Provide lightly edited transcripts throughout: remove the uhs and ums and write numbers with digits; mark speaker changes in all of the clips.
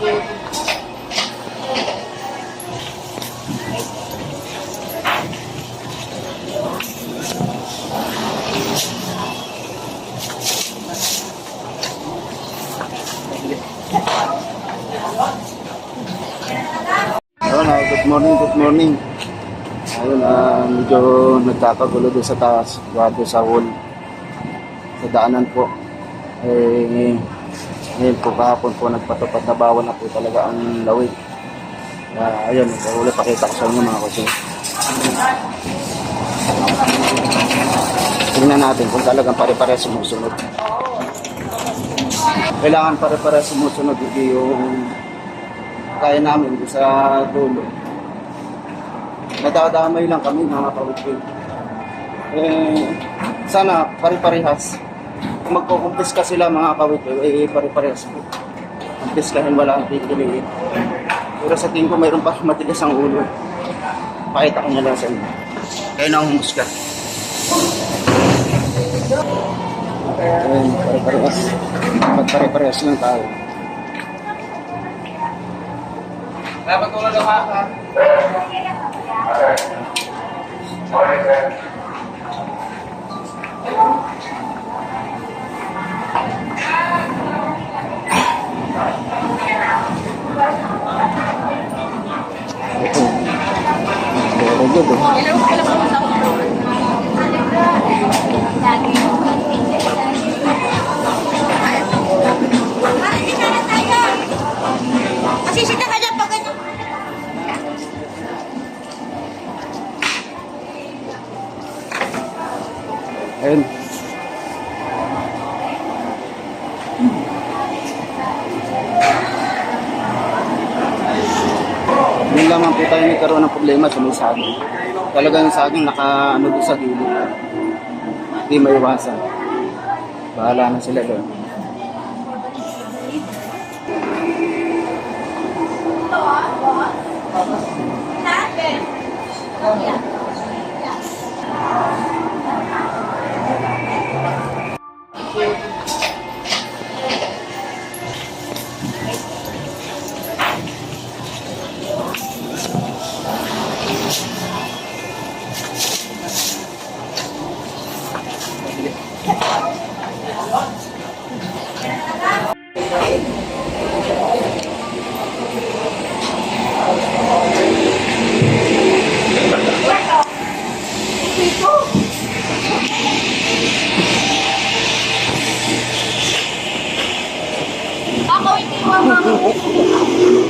Speaker 1: Good morning, good morning. Ayun, medyo nagkakagulo doon sa taas, doon sa wall, sa daanan po. Ngayon po, kahapon po nagpatupad na bawal na po talaga ang lawig. Ayun, ulit pakita ko sa inyo mga kasi. Tingnan natin kung talagang pare-pare sumusunod. Kailangan pare-pare sumusunod, hindi yung kaya namin sa dulo. Nadadamay lang kami mga kawit. Sana pare-parehas. Kung magkukumpiska sila mga kawit, pare-parehas po. Kumpiskahin, wala ang pipiliin. Pero sa tingin ko mayroon pa matigas ang ulo. Pakita ko na lang sa inyo. Kaya na humusga. Pare-parehas. Pare-parehas lang tayo.
Speaker 2: Dapat ko lang ha.
Speaker 3: Masisita ka dyan pag ganyan.
Speaker 1: Ayun. Yun lamang po tayo nagkaroon ng problema sa may saging. Talagang yung saging naka-ano doon sa gilid. Hindi maiwasan. Bahala na sila doon.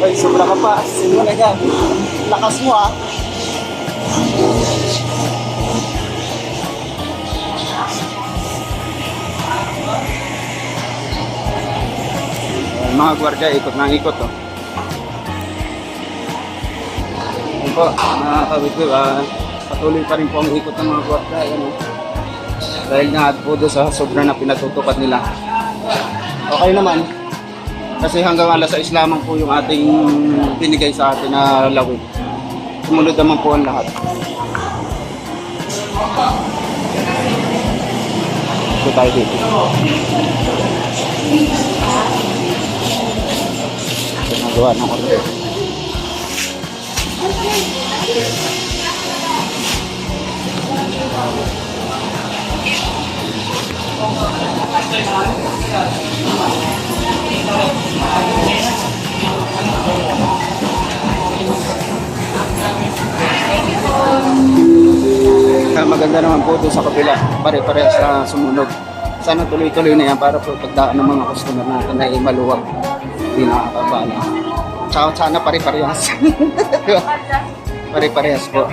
Speaker 1: Ay, sobra ka pa. Sino na yan? Lakas mo ah. Mga gwardiya, ikot ng ikot oh. Ayun po, mga kawit ko, patuloy pa rin po ang ikot ng mga gwardiya. Ayun oh. Dahil nga po doon sa sobra na pinatutupad nila. Okay naman. Kasi hanggang alas 6 lamang po yung ating binigay sa atin na lawig. Sumunod naman po ang lahat. Ito tayo dito. Ginagawa ng order. Maganda naman po ito sa kabila, pare-parehas na sumunog. Sana tuloy-tuloy na yan para po pagdaan ng mga customer natin ay maluwag, hindi nakakabala. Sana pare-parehas. Pare-parehas po.